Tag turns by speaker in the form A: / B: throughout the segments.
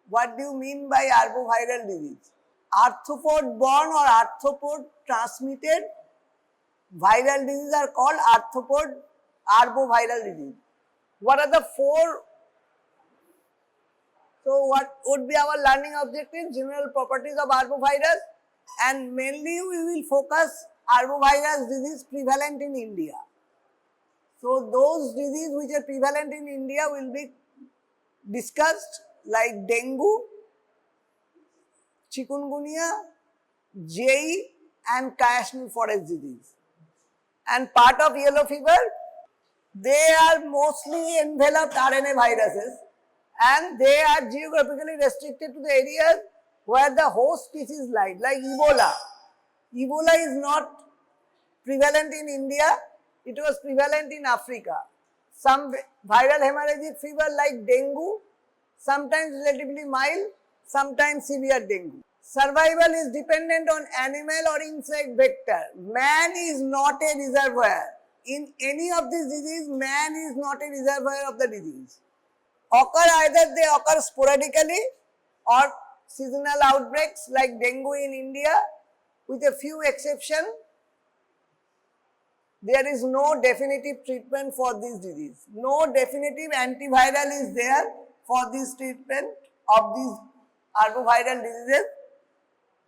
A: What do you mean by arboviral disease? Arthropod-borne or arthropod-transmitted viral diseases are called arboviral disease. What are the four? So what would be our learning objective? General properties of arbovirus, and mainly we will focus arbovirus disease prevalent in India. So those diseases which are prevalent in India will be discussed, like dengue, chikungunya, JE and Kashmir forest disease. And part of yellow fever, they are mostly enveloped RNA viruses, and they are geographically restricted to the areas where the host species lie, like Ebola. Ebola is not prevalent in India, it was prevalent in Africa. Some viral hemorrhagic fever like dengue, sometimes relatively mild, sometimes severe dengue. Survival is dependent on animal or insect vector. Man is not a reservoir. In any of these diseases, man is not a reservoir of the disease. Either they occur sporadically or seasonal outbreaks like dengue in India, with a few exceptions. There is no definitive treatment for this disease. No definitive antiviral is there for this treatment of these arboviral diseases,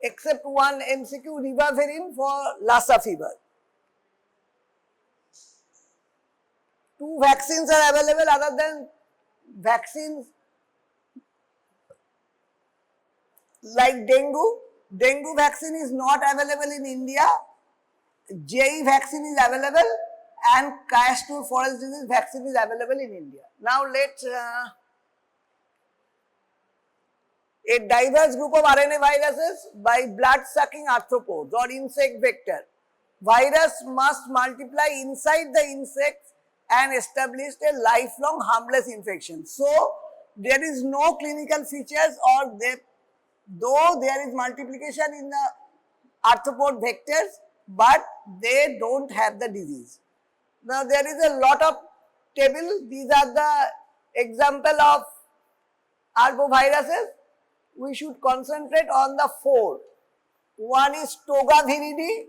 A: except one MCQ, ribavirin for Lassa fever. 2 vaccines are available other than vaccines like dengue. Dengue vaccine is not available in India. JE vaccine is available, and Kashmir forest disease vaccine is available in India. Now let's a diverse group of RNA viruses by blood-sucking arthropods or insect vector. Virus must multiply inside the insects and establish a lifelong harmless infection. So there is no clinical features, or though there is multiplication in the arthropod vectors, but they don't have the disease. Now there is a lot of table. These are the example of arboviruses. We should concentrate on the 4. One is Toga viridi.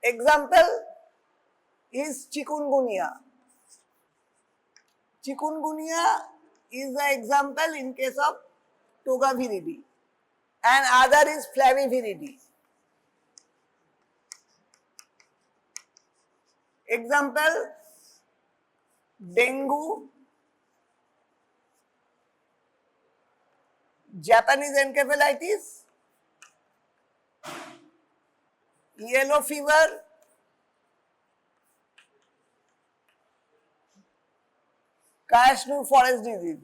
A: Example is chikungunya. Chikungunya is the example in case of Toga viridi, and other is Flaviviridi. Example, dengue, Japanese encephalitis, yellow fever, Kashmir forest disease.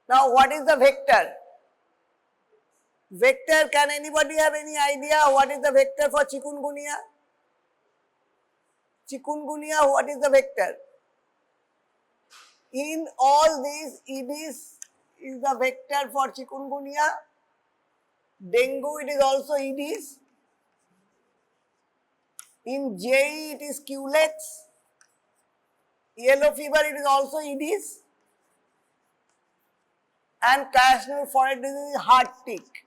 A: Now what is the vector? Vector, can anybody have any idea what is the vector for chikungunya? Chikungunya, what is the vector? In all these, Aedes is the vector for chikungunya. Dengue, it is also Aedes. In JE, it is Culex. Yellow fever, it is also Aedes. And Kashmir forest disease is heart tick.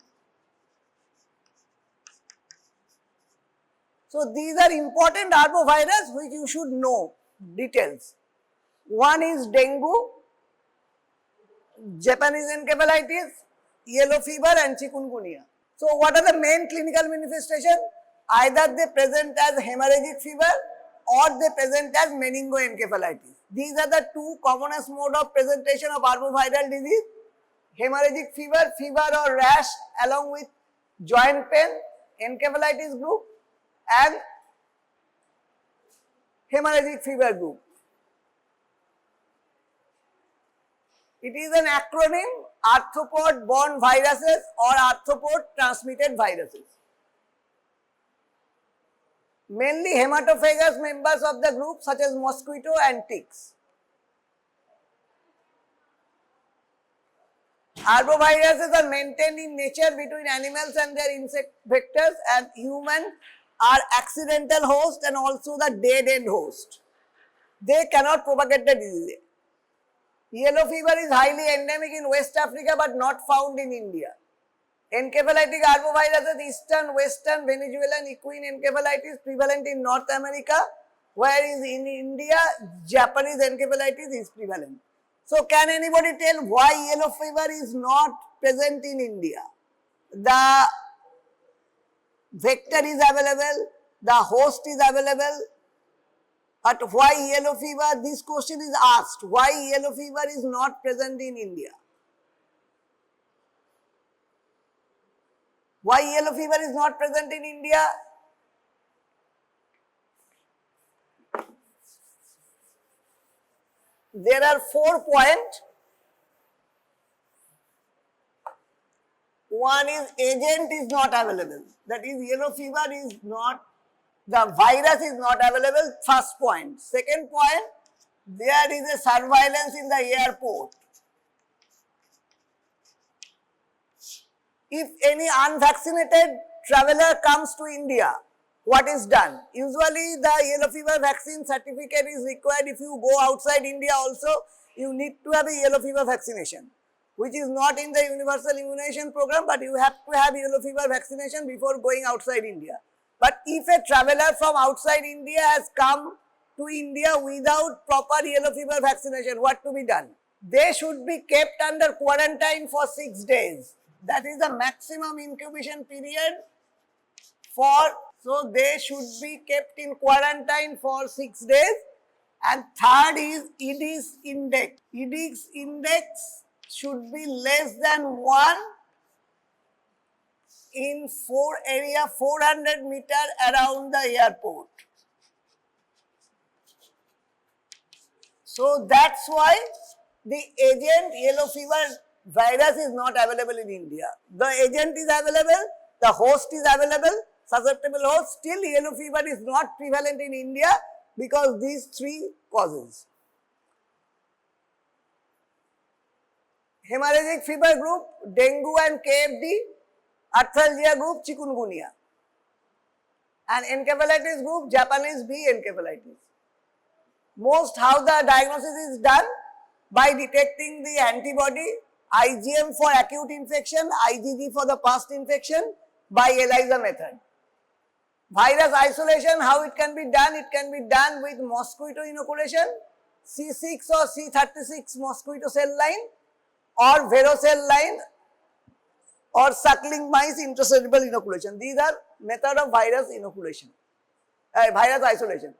A: So these are important arbovirus which you should know details. One is dengue, Japanese encephalitis, yellow fever and chikungunya. So what are the main clinical manifestations? Either they present as hemorrhagic fever or they present as meningoencephalitis. These are the 2 commonest mode of presentation of arboviral disease. Hemorrhagic fever, fever or rash along with joint pain, encephalitis group, and hemorrhagic fever group. It is an acronym, arthropod-borne viruses or arthropod-transmitted viruses. Mainly hematophagous members of the group such as mosquito and ticks. Arboviruses are maintained in nature between animals and their insect vectors, and humans are accidental host and also the dead end host. They cannot propagate the disease. Yellow fever is highly endemic in West Africa but not found in India. Encephalitic arboviruses, Eastern, Western, Venezuelan equine encephalitis prevalent in North America, whereas in India, Japanese encephalitis is prevalent. So can anybody tell why yellow fever is not present in India? The vector is available, the host is available, but why yellow fever? This question is asked. Why yellow fever is not present in India? Why yellow fever is not present in India? There are 4 points. One is agent is not available. That is, yellow fever is not, the virus is not available, first point. Second point, there is a surveillance in the airport. If any unvaccinated traveler comes to India, what is done? Usually the yellow fever vaccine certificate is required. If you go outside India also, you need to have a yellow fever vaccination, which is not in the universal immunization program, but you have to have yellow fever vaccination before going outside India. But if a traveler from outside India has come to India without proper yellow fever vaccination, what to be done? They should be kept under quarantine for 6 days. That is the maximum incubation period for, so they should be kept in quarantine for 6 days. And third is EDIS index. EDIS index should be less than 1 in 400 meters around the airport. So that's why the agent yellow fever virus is not available in India. The agent is available, the host is available, susceptible host, still yellow fever is not prevalent in India because these 3 causes. Hemorrhagic fever group, dengue and KFD, arthralgia group, chikungunya, and encephalitis group, Japanese B encephalitis. Most how the diagnosis is done? By detecting the antibody, IgM for acute infection, IgG for the past infection by ELISA method. Virus isolation, how it can be done? It can be done with mosquito inoculation, C6 or C36 mosquito cell line or varicocele line or suckling mice intracerebral inoculation. These are method of virus inoculation, virus isolation.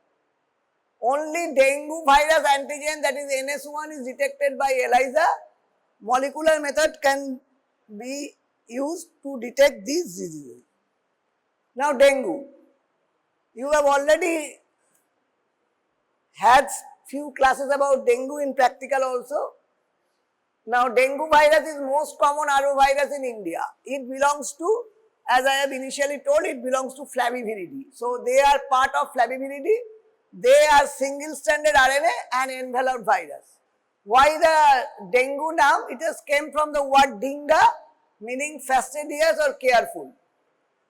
A: Only dengue virus antigen, that is NS1, is detected by ELISA. Molecular method can be used to detect these diseases. Now dengue, you have already had few classes about dengue in practical also. Now dengue virus is most common arbovirus in India. It belongs to, as I have initially told, it belongs to Flaviviridae. So they are part of Flaviviridae. They are single-stranded RNA and enveloped virus. Why the dengue name? It has came from the word dinga, meaning fastidious or careful.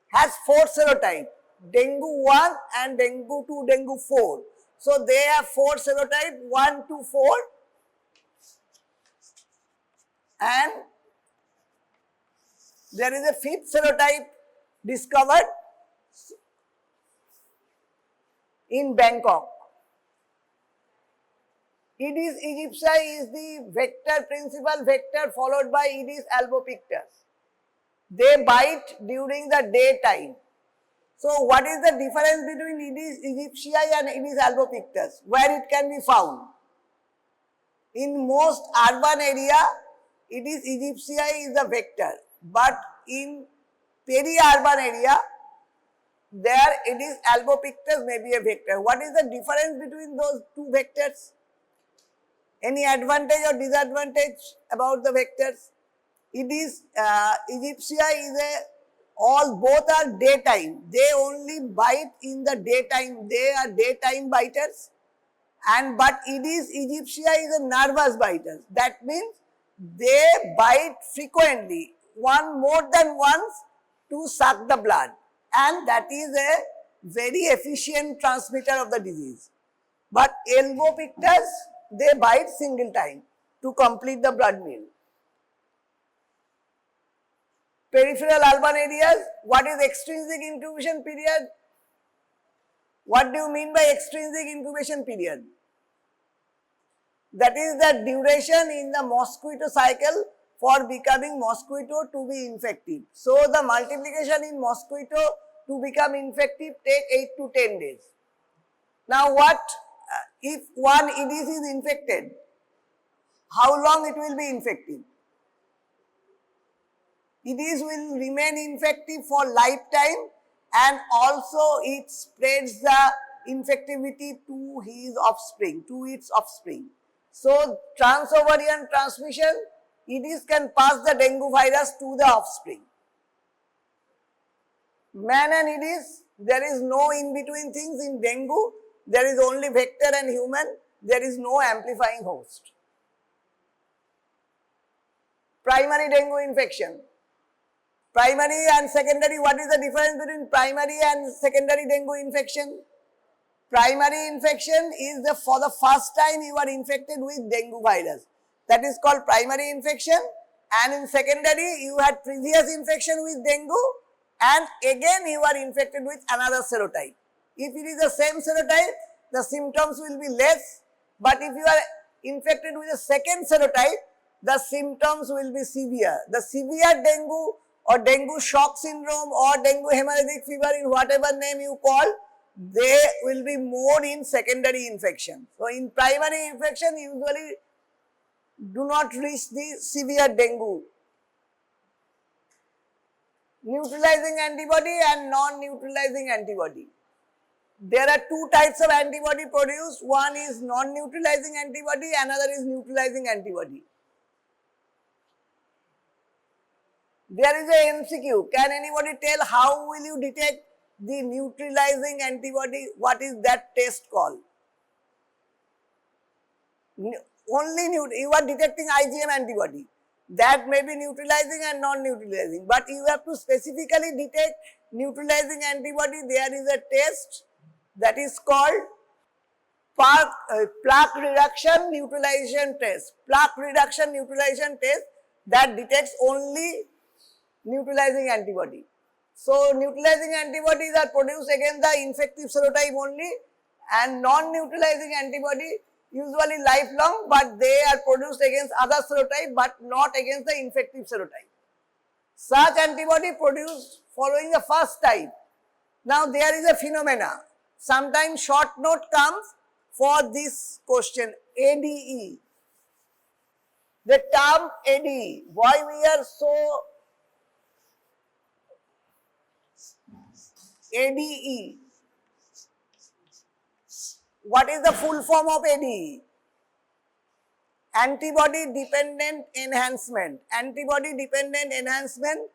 A: Has 4 serotypes, dengue 1 and dengue 2, dengue 4. So they have 4 serotypes, 1 to 4, and there is a 5th serotype discovered in Bangkok. Aedes aegypti is the vector, principal vector, followed by Aedes albopictus. They bite during the daytime. So what is the difference between Aedes aegypti and Aedes albopictus? Where it can be found? In most urban area, Aedes aegypti is the vector, but in peri-urban area, there Aedes albopictus may be a vector. What is the difference between those 2 vectors? Any advantage or disadvantage about the vectors? Aedes aegypti is both are daytime. They only bite in the daytime. They are daytime biters. But Aedes aegypti is a nervous biter. That means they bite frequently, more than once, to suck the blood. And that is a very efficient transmitter of the disease. But albopictus, they bite single time to complete the blood meal. Peripheral urban areas, what is extrinsic incubation period? What do you mean by extrinsic incubation period? That is the duration in the mosquito cycle for becoming mosquito to be infective. So the multiplication in mosquito to become infective take 8 to 10 days. Now what if one Aedes is infected? How long it will be infective? Aedes will remain infective for lifetime, and also it spreads the infectivity to his offspring, to its offspring. So trans-ovarian transmission, Aedes can pass the dengue virus to the offspring. Man and Aedes, there is no in-between things in dengue. There is only vector and human. There is no amplifying host. Primary dengue infection. Primary and secondary, what is the difference between primary and secondary dengue infection? Primary infection is for the first time you are infected with dengue virus. That is called primary infection, and in secondary you had previous infection with dengue and again you are infected with another serotype. If it is the same serotype, the symptoms will be less, but if you are infected with a second serotype, the symptoms will be severe. The severe dengue or dengue shock syndrome or dengue hemorrhagic fever, in whatever name you call, they will be more in secondary infection. So in primary infection usually do not reach the severe dengue. Neutralizing antibody and non-neutralizing antibody. There are two types of antibody produced. One is non-neutralizing antibody, another is neutralizing antibody. There is a MCQ. Can anybody tell how will you detect the neutralizing antibody? What is that test called? You are detecting IgM antibody. That may be neutralizing and non-neutralizing, but you have to specifically detect neutralizing antibody. There is a test that is called plaque reduction neutralization test. Plaque reduction neutralization test that detects only neutralizing antibody. So neutralizing antibodies are produced against the infective serotype only, and non-neutralizing antibody usually lifelong, but they are produced against other serotype but not against the infective serotype. Such antibody produced following the first type. Now there is a phenomena. Sometimes short note comes for this question, ADE. The term ADE, why we are so ADE. What is the full form of ADE? Antibody dependent enhancement. Antibody dependent enhancement.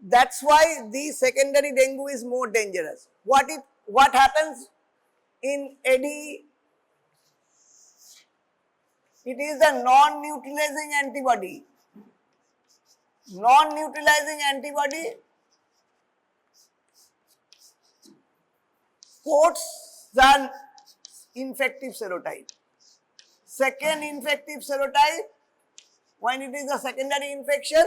A: That's why the secondary dengue is more dangerous. What happens in ADE? It is the non-neutralizing antibody. Non-neutralizing antibody coats the infective serotype. Second infective serotype, when it is a secondary infection,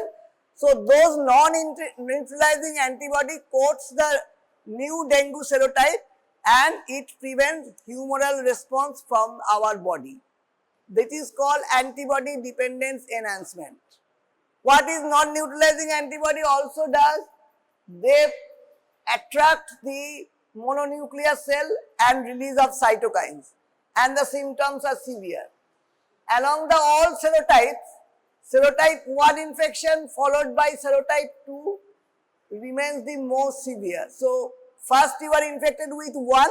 A: so those non-neutralizing antibody coats the new dengue serotype and it prevents humoral response from our body. That is called antibody dependence enhancement. What is non-neutralizing antibody also does? They attract the mononuclear cell and release of cytokines, and the symptoms are severe. Along the all serotypes, serotype 1 infection followed by serotype 2 remains the most severe. So first you are infected with 1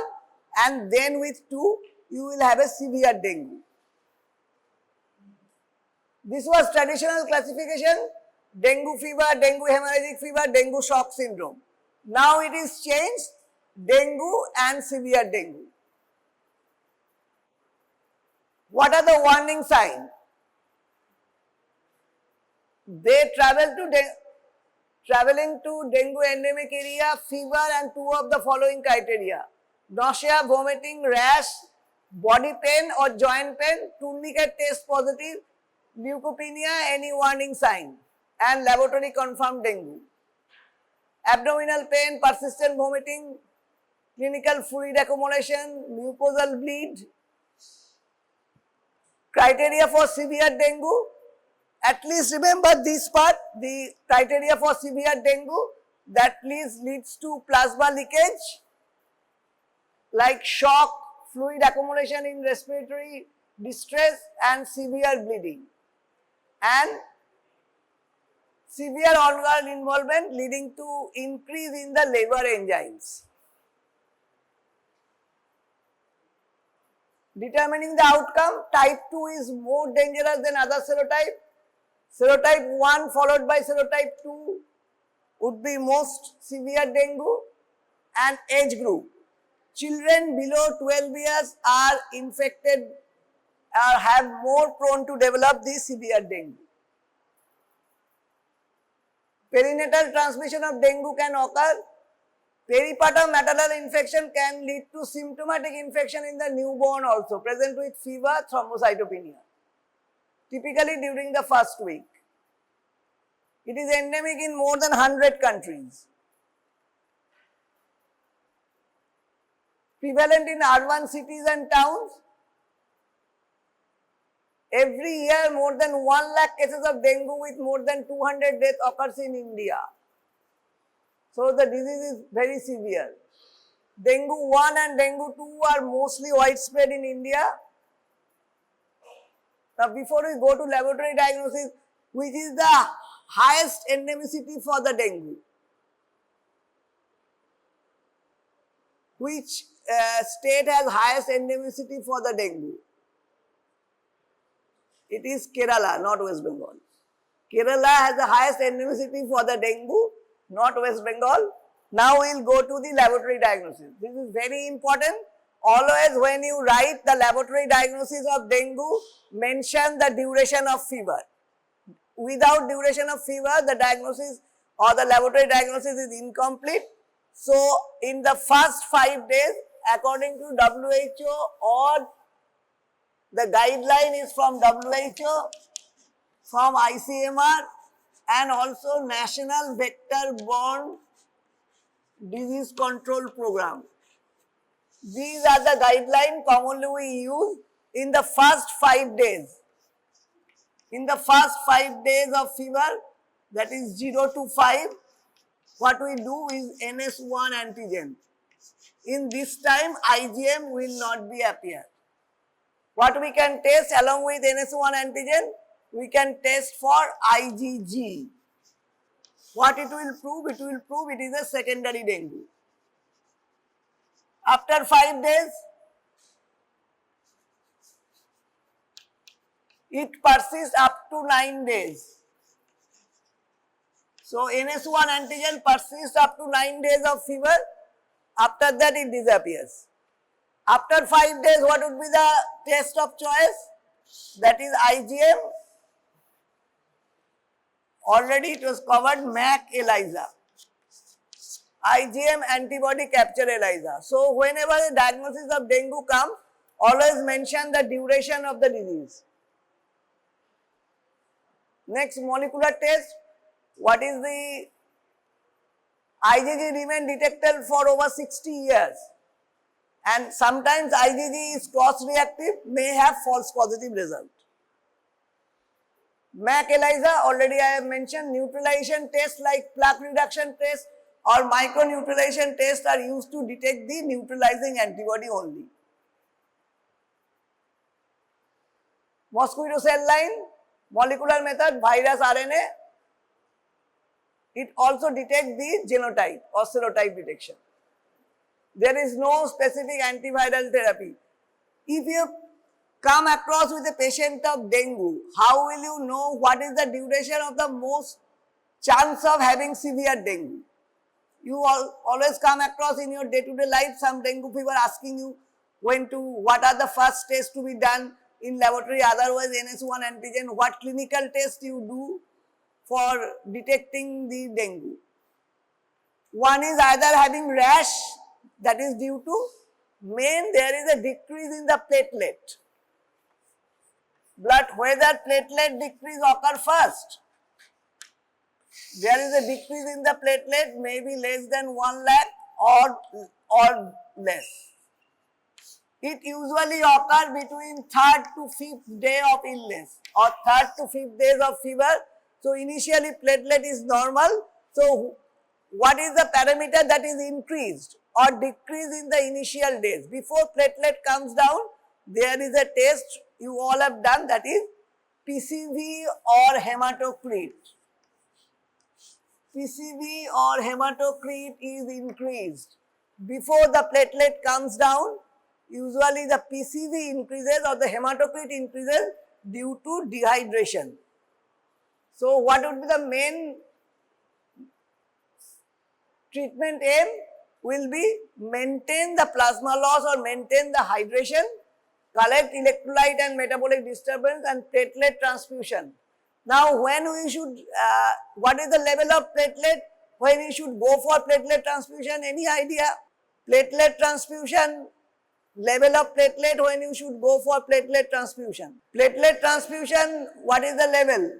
A: and then with 2 you will have a severe dengue. This was traditional classification: dengue fever, dengue hemorrhagic fever, dengue shock syndrome. Now it is changed, dengue and severe dengue. What are the warning signs? They traveling to dengue endemic area, fever and 2 of the following criteria: nausea, vomiting, rash, body pain or joint pain, tourniquet test positive, Leukopenia, any warning sign, and laboratory confirmed dengue. Abdominal pain, persistent vomiting, clinical fluid accumulation, mucosal bleed. Criteria for severe dengue, at least remember this part, the criteria for severe dengue, that leads to plasma leakage, like shock, fluid accumulation in respiratory distress, and severe bleeding, and severe organ involvement leading to increase in the liver enzymes. Determining the outcome, type 2 is more dangerous than other serotype. Serotype 1 followed by serotype 2 would be most severe dengue, and age group. Children below 12 years are infected or have more prone to develop the severe dengue. Perinatal transmission of dengue can occur. Peripartum maternal infection can lead to symptomatic infection in the newborn also, present with fever, thrombocytopenia, typically during the first week. It is endemic in more than 100 countries. Prevalent in urban cities and towns. Every year, more than 1 lakh cases of dengue with more than 200 deaths occurs in India. So the disease is very severe. Dengue 1 and dengue 2 are mostly widespread in India. Now before we go to laboratory diagnosis, which is the highest endemicity for the dengue? Which state has highest endemicity for the dengue? It is Kerala, not West Bengal. Kerala has the highest endemicity for the dengue, not West Bengal. Now we will go to the laboratory diagnosis. This is very important. Always when you write the laboratory diagnosis of dengue, mention the duration of fever. Without duration of fever, the diagnosis or the laboratory diagnosis is incomplete. So, in the first 5 days, according to WHO, or the guideline is from WHO, from ICMR, and also National Vector-Borne Disease Control Program. These are the guidelines commonly we use in the first 5 days. In the first 5 days of fever, that is 0 to 5, what we do is NS1 antigen. In this time, IgM will not be appear. What we can test along with NS1 antigen? We can test for IgG. What it will prove? It will prove it is a secondary dengue. After 5 days, it persists up to 9 days. So, NS1 antigen persists up to 9 days of fever. After that, it disappears. After 5 days, what would be the test of choice? That is IgM. Already it was covered, MAC ELISA. IgM antibody capture ELISA. So, whenever the diagnosis of dengue comes, always mention the duration of the disease. Next, molecular test. What is the IgG remain detected for over 60 years, and sometimes IgG is cross-reactive, may have false positive result. MAC ELISA, already I have mentioned. Neutralization tests like plaque reduction test or microneutralization test are used to detect the neutralizing antibody only. Mosquito cell line, molecular method, virus RNA. It also detects the genotype or serotype detection. There is no specific antiviral therapy. If you come across with a patient of dengue, how will you know what is the duration of the most chance of having severe dengue? You always come across in your day-to-day life some dengue fever asking you what are the first tests to be done in laboratory, otherwise NS1 antigen, what clinical test you do for detecting the dengue. One is either having rash, that is due to there is a decrease in the platelet. But whether platelet decrease occur first. There is a decrease in the platelet, maybe less than 1 lakh or less. It usually occurs between 3rd to 5th day of illness or 3rd to 5th days of fever. So initially platelet is normal. So what is the parameter that is increased or decreased in the initial days? Before platelet comes down, there is a test you all have done, that is PCV or hematocrit. PCV or hematocrit is increased. Before the platelet comes down, usually the PCV increases or the hematocrit increases due to dehydration. So what would be the main treatment aim? Will be maintain the plasma loss or maintain the hydration, correct electrolyte and metabolic disturbance, and platelet transfusion. Now when we should, what is the level of platelet when we should go for platelet transfusion? Any idea? Platelet transfusion, level of platelet when you should go for platelet transfusion. Platelet transfusion, what is the level?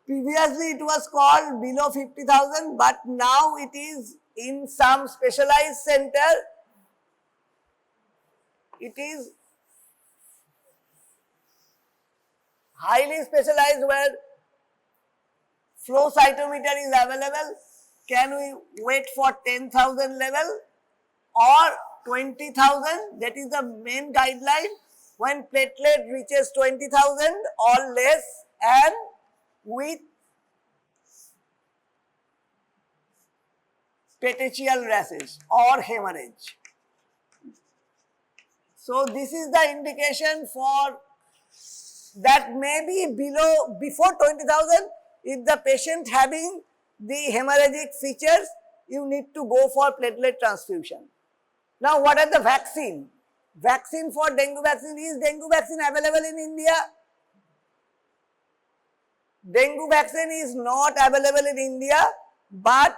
A: Previously it was called below 50,000, but now it is in some specialized center, it is highly specialized where flow cytometer is available. Can we wait for 10,000 level or 20,000? That is the main guideline. When platelet reaches 20,000 or less and with petechial rashes or hemorrhage. So this is the indication for that may be before 20,000. If the patient having the hemorrhagic features, you need to go for platelet transfusion. Now what are the vaccine? Vaccine for dengue vaccine, is dengue vaccine available in India? Dengue vaccine is not available in India, but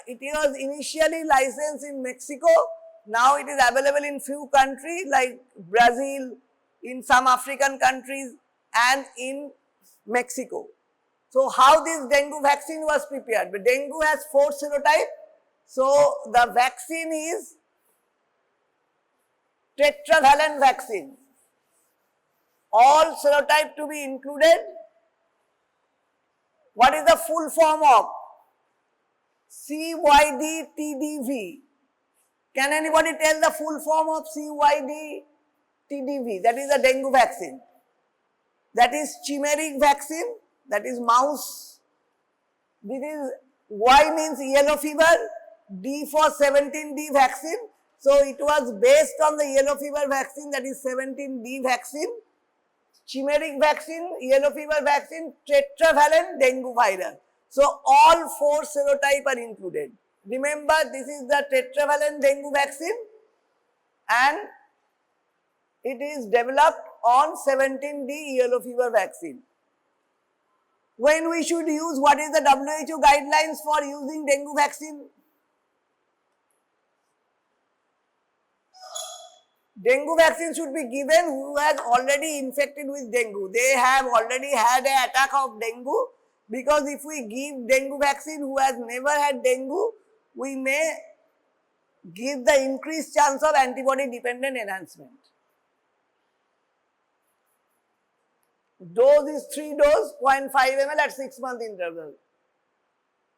A: it was initially licensed in Mexico. Now it is available in few countries like Brazil, in some African countries and in Mexico. So how this dengue vaccine was prepared? But dengue has 4 serotypes. So the vaccine is tetravalent vaccine. All serotype to be included. What is the full form of CYD-TDV? Can anybody tell the full form of CYD-TDV? That is a dengue vaccine. That is chimeric vaccine, that is mouse. This is Y means yellow fever, D for 17D vaccine. So it was based on the yellow fever vaccine, that is 17D vaccine. Chimeric vaccine, yellow fever vaccine, tetravalent dengue virus. So all 4 serotypes are included. Remember, this is the tetravalent dengue vaccine and it is developed on 17D yellow fever vaccine. When we should use, what is the WHO guidelines for using dengue vaccine? Dengue vaccine should be given who has already infected with dengue. They have already had an attack of dengue, because if we give dengue vaccine who has never had dengue, we may give the increased chance of antibody dependent enhancement. Dose is 3 dose, 0.5 ml at 6 month interval.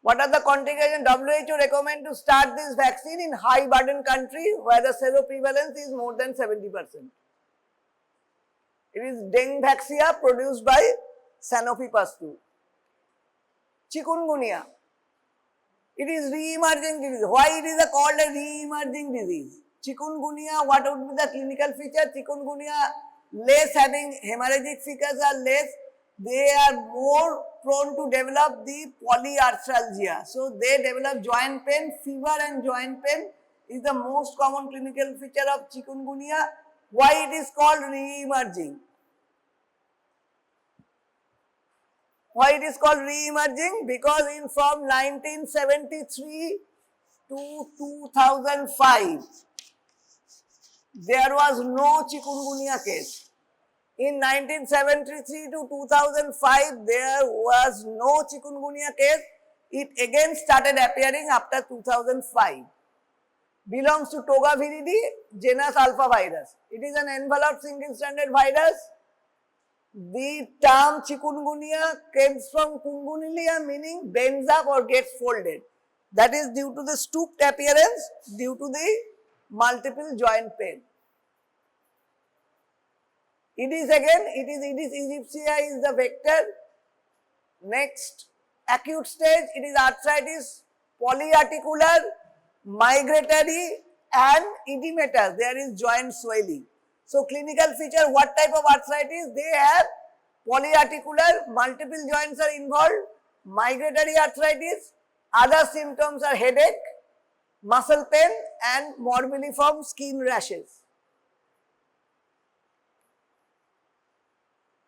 A: What are the contraindications? WHO recommend to start this vaccine in high burden country where the seroprevalence is more than 70%. It is Dengvaxia produced by Sanofi Pasteur. Chikungunya. It is re-emerging disease. Why it is called a re-emerging disease? Chikungunya, what would be the clinical feature? Chikungunya, less having hemorrhagic features are less. They are more prone to develop the polyarthralgia. So they develop joint pain, fever and joint pain is the most common clinical feature of chikungunya. Why it is called re-emerging? Why it is called re-emerging? Because from 1973 to 2005, there was no chikungunya case. In 1973 to 2005, there was no chikungunya case. It again started appearing after 2005. Belongs to Togaviridae, genus Alpha virus. It is an enveloped single-stranded virus. The term chikungunya comes from kungunylia, meaning bends up or gets folded. That is due to the stooped appearance, due to the multiple joint pain. Aedes aegypti is the vector. Next, acute stage, it is arthritis, polyarticular, migratory and edematous. There is joint swelling. So, clinical feature, what type of arthritis? They have polyarticular, multiple joints are involved, migratory arthritis, other symptoms are headache, muscle pain and morbilliform skin rashes.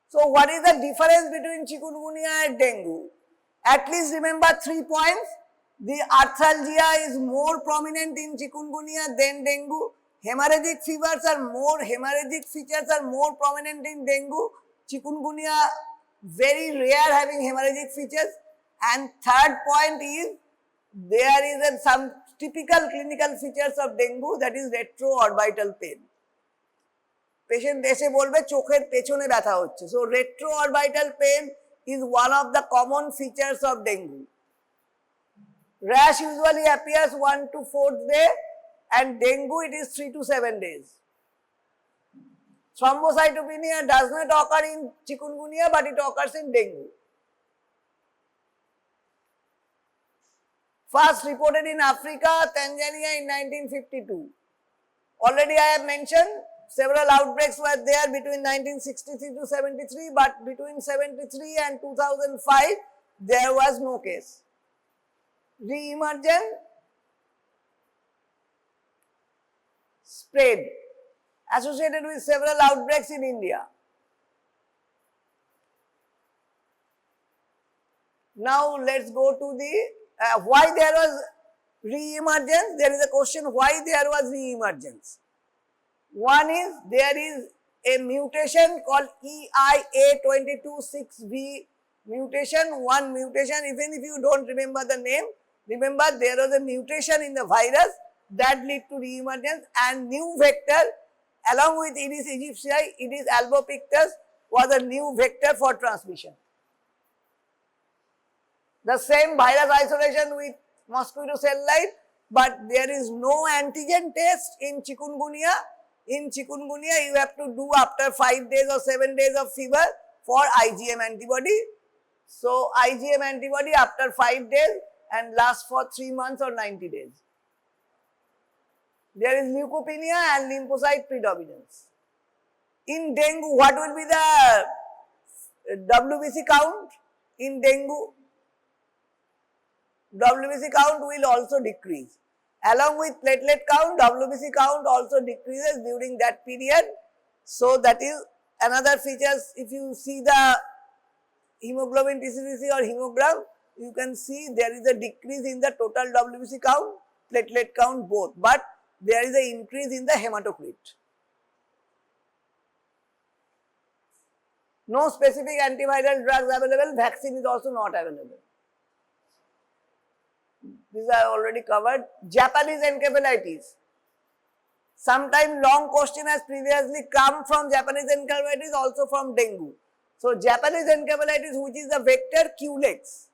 A: So, what is the difference between chikungunya and dengue? At least remember 3 points. The arthralgia is more prominent in chikungunya than dengue. Hemorrhagic features are more prominent in dengue. Chikungunya very rare having hemorrhagic features. And third point is there is some typical clinical features of dengue, that is retroorbital pain. Patient এসে বলবে চোখের পেছনে ব্যথা হচ্ছে. So retroorbital pain is one of the common features of dengue. Rash usually appears 1 to 4th day and dengue it is 3 to 7 days. Thrombocytopenia does not occur in chikungunya but it occurs in dengue. First reported in Africa, Tanzania in 1952. Already I have mentioned several outbreaks were there between 1963 to 73, but between 73 and 2005 there was no case. Re-emergent spread associated with several outbreaks in India. Now let's go to the why there was re-emergence. There is a question why there was re-emergence. One is there is a mutation called EIA226V mutation. One mutation, even if you don't remember the name, remember there was a mutation in the virus that lead to re-emergence, and new vector along with Aedes aegypti, Aedes albopictus was a new vector for transmission. The same virus isolation with mosquito cell line, but there is no antigen test in chikungunya. In chikungunya, you have to do after 5 days or 7 days of fever for IgM antibody. So, IgM antibody after 5 days and lasts for 3 months or 90 days. There is leukopenia and lymphocyte predominance. In dengue, what will be the WBC count? In dengue, WBC count will also decrease. Along with platelet count, WBC count also decreases during that period. So, that is another features. If you see the hemoglobin TCDC or hemogram, you can see there is a decrease in the total WBC count, platelet count both, but there is an increase in the hematocrit. No specific antiviral drugs available, vaccine is also not available. These are already covered. Japanese encephalitis. Sometimes long question has previously come from Japanese encephalitis, also from dengue. So, Japanese encephalitis, which is the vector Culex.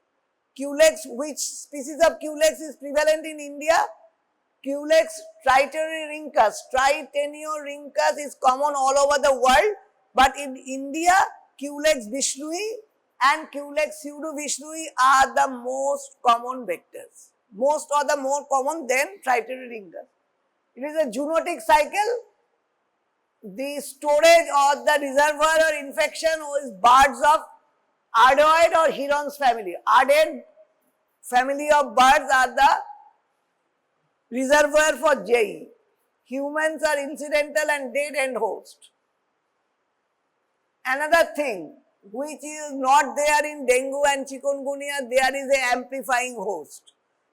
A: Culex, which species of Culex is prevalent in India? Culex tritenorincus. Tritenorincus is common all over the world, but in India, Culex vishnui and Culex pseudovishnui are the most common vectors. Most or the more common than tritenorincus. It is a zoonotic cycle. The storage or the reservoir or infection is birds of Ardioid or Herons family. Ardent family of birds are the reservoir for JE. Humans are incidental and dead end host. Another thing which is not there in dengue and chikungunya, there is an amplifying host.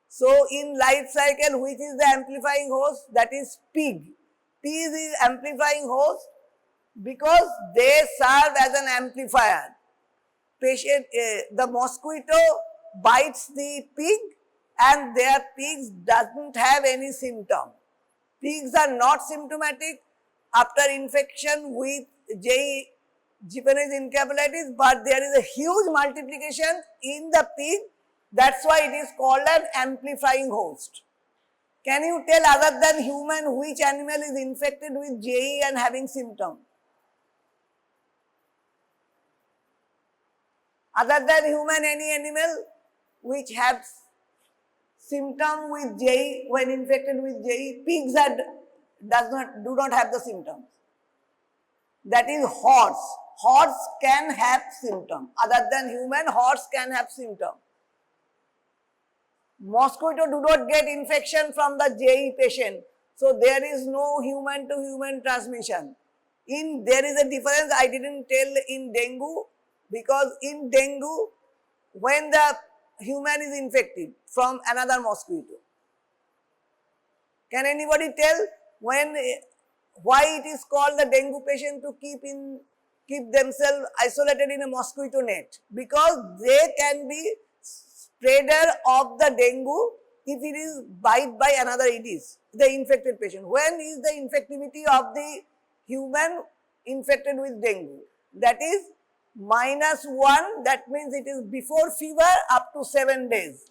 A: So, in life cycle, which is the amplifying host? That is pig. Pig is amplifying host. because they serve as an amplifier. The mosquito bites the pig and their pigs doesn't have any symptom. Pigs are not symptomatic after infection with Japanese encephalitis, but there is a huge multiplication in the pig. That's why it is called an amplifying host. Can you tell, other than human, which animal is infected with JE and having symptom? Other than human, any animal which has symptom with JE when infected with JE? Pigs do not have the symptoms. That is horse. Horse can have symptom. Other than human, horse can have symptom. Mosquito do not get infection from the JE patient. So there is no human to human transmission. There is a difference I didn't tell in dengue, because in dengue, when the human is infected from another mosquito, can anybody tell why it is called the dengue patient to keep themselves isolated in a mosquito net? Because they can be spreader of the dengue if it is bite by another Aedes, the infected patient. When is the infectivity of the human infected with dengue? That is -1, that means it is before fever up to 7 days.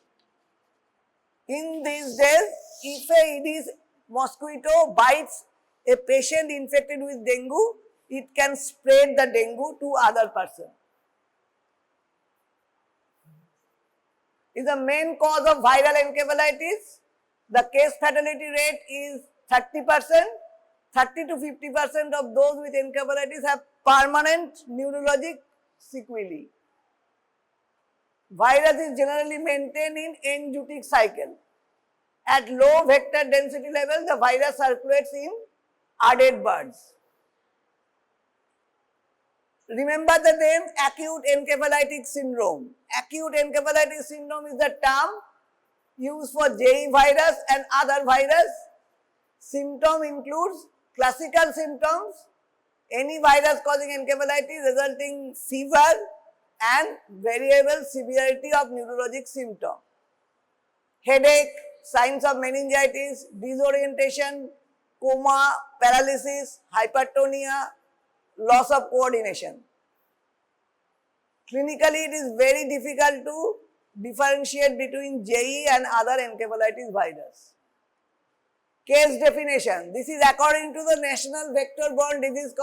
A: In these days, if a Aedes mosquito bites a patient infected with dengue, it can spread the dengue to other person. Is the main cause of viral encephalitis. The case fatality rate is 30%. 30 to 50% of those with encephalitis have permanent neurologic sequelae. Virus is generally maintained in enzootic cycle. At low vector density level, the virus circulates in adult birds. Remember the name acute encephalitic syndrome. Acute encephalitis syndrome is the term used for JE virus and other virus. Symptom includes classical symptoms, any virus causing encephalitis resulting fever and variable severity of neurologic symptom. Headache, signs of meningitis, disorientation, coma, paralysis, hypertonia, loss of coordination. Clinically, it is very difficult to differentiate between JE and other encephalitis virus. Case definition. This is according to the National Vector-Borne Disease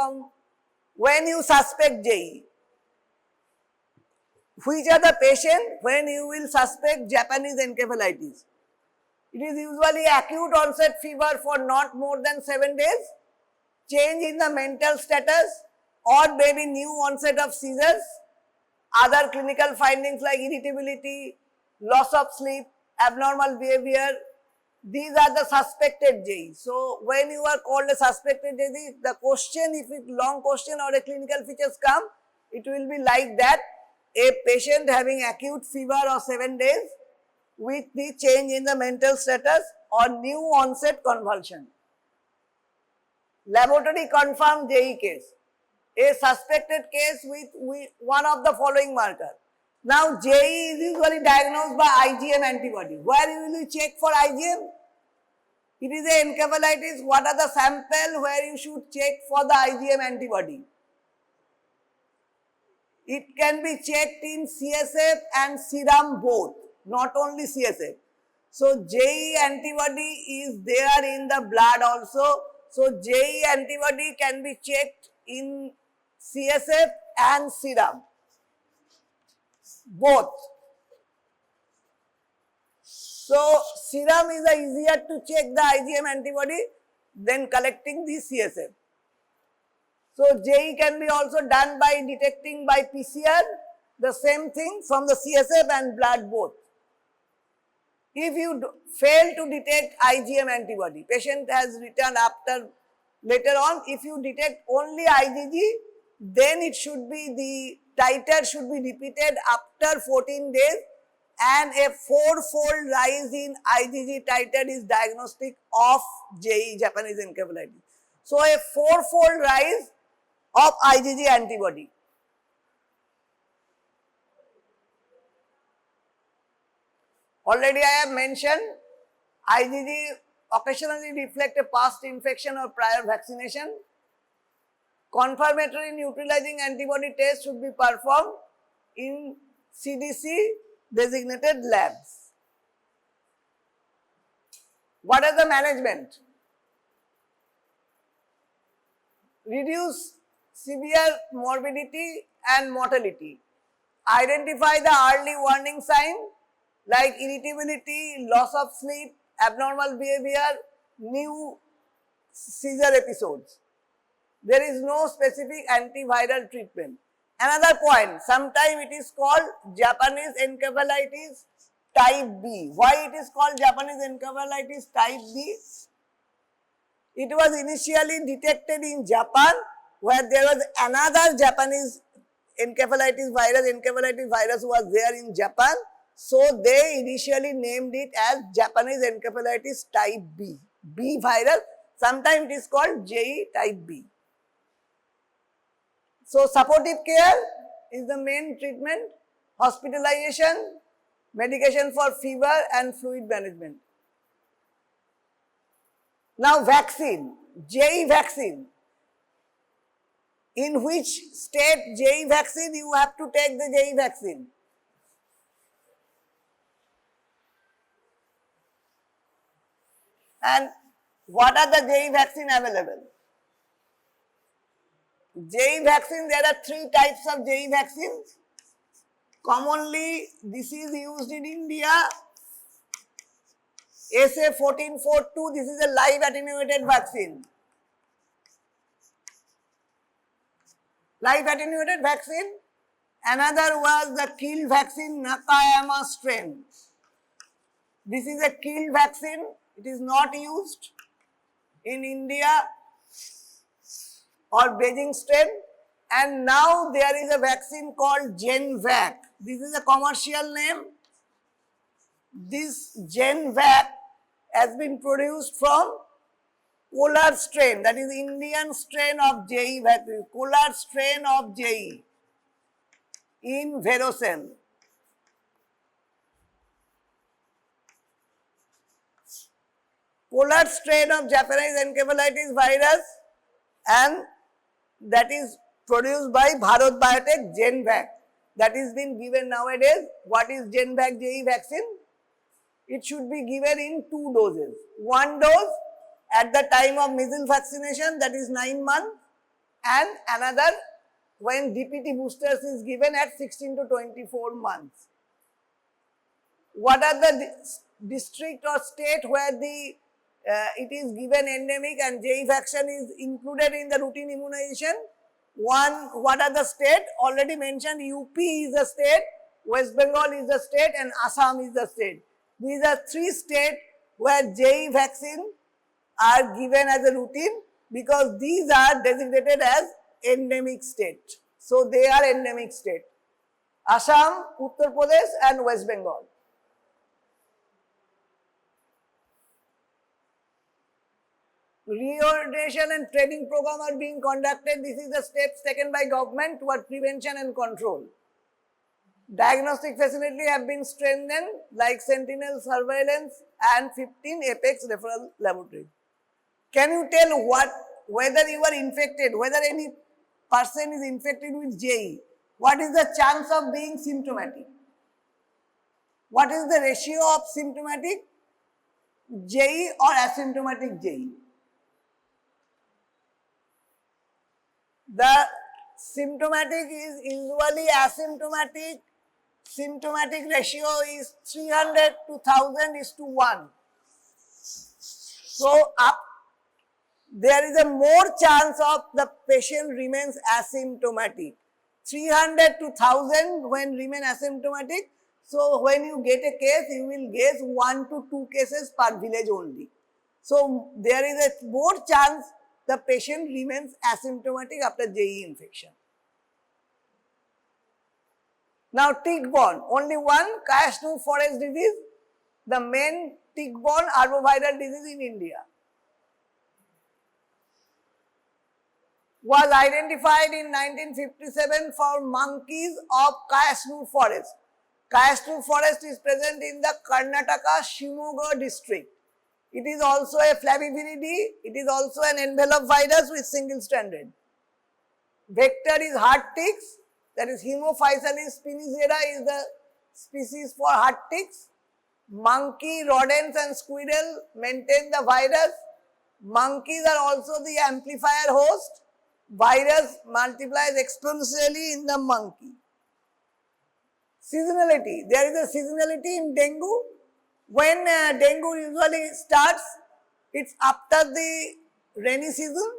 A: when you suspect JE. Which are the patients when you will suspect Japanese encephalitis? It is usually acute onset fever for not more than 7 days, change in the mental status, or maybe new onset of seizures, other clinical findings like irritability, loss of sleep, abnormal behavior. These are the suspected JE. So when you are called a suspected JE, the question, if it long question or a clinical features come, it will be like that: a patient having acute fever of 7 days with the change in the mental status or new onset convulsion. Laboratory confirmed JE case. A suspected case with one of the following marker. Now JE is usually diagnosed by IgM antibody. Where you will check for IgM? It is a encephalitis. What are the sample where you should check for the IgM antibody? It can be checked in CSF and serum both, not only CSF. So JE antibody is there in the blood also. So JE antibody can be checked in CSF and serum, both. So serum is easier to check the IgM antibody than collecting the CSF. So JE can be also done by detecting by PCR, the same thing from the CSF and blood both. If you fail to detect IgM antibody, patient has returned later on, if you detect only IgG, then it should be the titer should be repeated after 14 days, and a 4-fold rise in IgG titer is diagnostic of JE, Japanese encephalitis. So a 4-fold rise of IgG antibody. Already I have mentioned IgG occasionally reflect a past infection or prior vaccination. Confirmatory neutralizing antibody test should be performed in CDC designated labs. What is the management? Reduce severe morbidity and mortality. Identify the early warning sign like irritability, loss of sleep, abnormal behavior, new seizure episodes. There is no specific antiviral treatment. Another point, sometimes it is called Japanese encephalitis type B. Why it is called Japanese encephalitis type B? It was initially detected in Japan, where there was another Japanese encephalitis virus was there in Japan. So they initially named it as Japanese encephalitis type B. B virus, sometimes it is called JE type B. So supportive care is the main treatment, hospitalization, medication for fever and fluid management. Now vaccine, JE vaccine. In which state JE vaccine you have to take the JE vaccine? And what are the JE vaccine available? JE vaccine, there are 3 types of JE vaccines. Commonly, this is used in India. SA1442, this is a live attenuated vaccine. Live attenuated vaccine. Another was the kill vaccine, Nakayama strain. This is a kill vaccine. It is not used in India or Beijing strain. And now there is a vaccine called Genvac. This is a commercial name. This Genvac has been produced from polar strain, that is Indian strain of JE vaccine, polar strain of JE in Verocell. Polar strain of Japanese encephalitis virus, and that is produced by Bharat Biotech Genvac. That is being given nowadays. What is Genvac JE vaccine? It should be given in 2 doses. 1 dose at the time of measles vaccination, that is 9 months, and another when DPT boosters is given at 16 to 24 months. What are the district or state where it is given endemic and JE vaccine is included in the routine immunization? What are the state? Already mentioned, UP is the state, West Bengal is the state, and Assam is the state. These are 3 states where JE vaccine are given as a routine, because these are designated as endemic state. So they are endemic state. Assam, Uttar Pradesh and West Bengal. Reorientation and training program are being conducted. This is the steps taken by government toward prevention and control. Diagnostic facilities have been strengthened like Sentinel surveillance and 15 Apex referral laboratories. Can you tell whether you are infected, whether any person is infected with JE? What is the chance of being symptomatic? What is the ratio of symptomatic JE or asymptomatic JE? The symptomatic is usually asymptomatic. Symptomatic ratio is 300 to 1000 is to 1. So there is a more chance of the patient remains asymptomatic. 300 to 1000 when remain asymptomatic. So when you get a case, you will get 1 to 2 cases per village only. So there is a more chance the patient remains asymptomatic after JE infection. Now tick-borne, only one Kayasnu forest disease, the main tick-borne arboviral disease in India. was identified in 1957 for monkeys of Kayasnur forest. Kayasnur forest is present in the Karnataka Shimoga district. It is also a flaviviridae. It is also an enveloped virus with single stranded. Vector is heart ticks, that is Haemaphysalis spinifera is the species for heart ticks. Monkey, rodents and squirrel maintain the virus. Monkeys are also the amplifier host. Virus multiplies exponentially in the monkey. Seasonality. There is a seasonality in dengue. When dengue usually starts, it's after the rainy season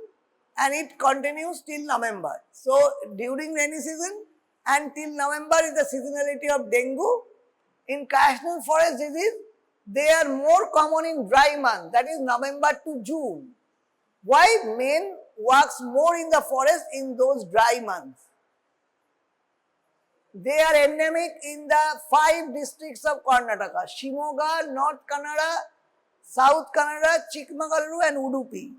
A: and it continues till November. So, during rainy season and till November is the seasonality of dengue. In Kayasnur forest disease, they are more common in dry months, that is November to June. Why? Men works more in the forest in those dry months. They are endemic in the 5 districts of Karnataka: Shimoga, North Kannada, South Kannada, Chikmagaluru and Udupi.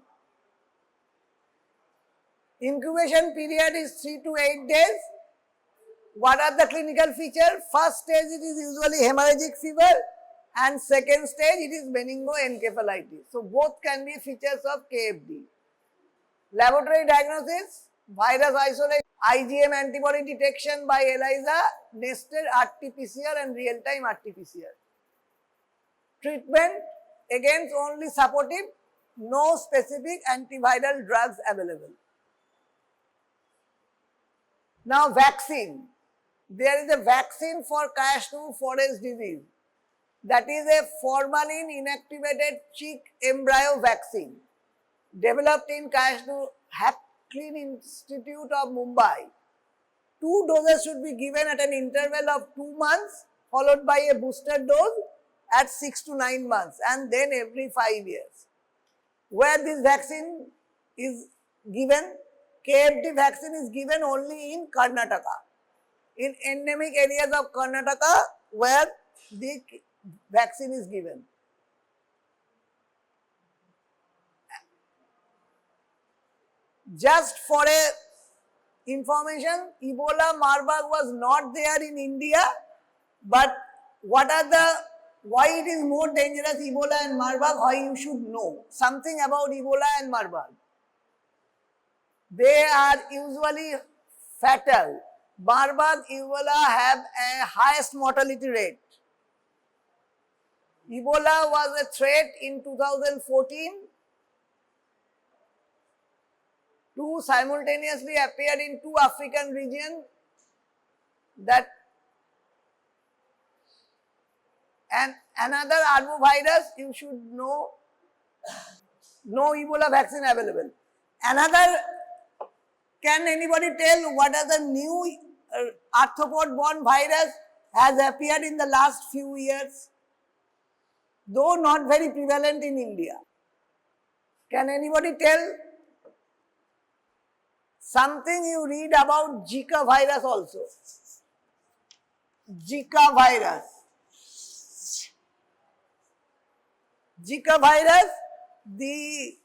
A: Incubation period is 3 to 8 days. What are the clinical features? First stage it is usually hemorrhagic fever and second stage it is meningoencephalitis. So both can be features of KFD. Laboratory diagnosis, virus isolation, IgM antibody detection by ELISA, nested RT-PCR and real-time RT-PCR. Treatment, again only supportive, no specific antiviral drugs available. Now vaccine. There is a vaccine for Kayasnur forest disease, that is a formalin inactivated chick embryo vaccine developed in Kayasnur Haklin Institute of Mumbai. 2 doses should be given at an interval of 2 months followed by a booster dose at 6 to 9 months and then every 5 years. Where this vaccine is given, KFD vaccine is given only in Karnataka, in endemic areas of Karnataka where the vaccine is given. Just for a information, Ebola, Marburg was not there in India, but why it is more dangerous, Ebola and Marburg, why you should know something about Ebola and Marburg. They are usually fatal. Marburg, Ebola have a highest mortality rate. Ebola was a threat in 2014. 2 simultaneously appeared in 2 African regions, that and another arbovirus you should know, no Ebola vaccine available. Another, can anybody tell what are the new arthropod-borne virus has appeared in the last few years? Though not very prevalent in India. Can anybody tell? Something you read about Zika virus also. Zika virus. Zika virus, the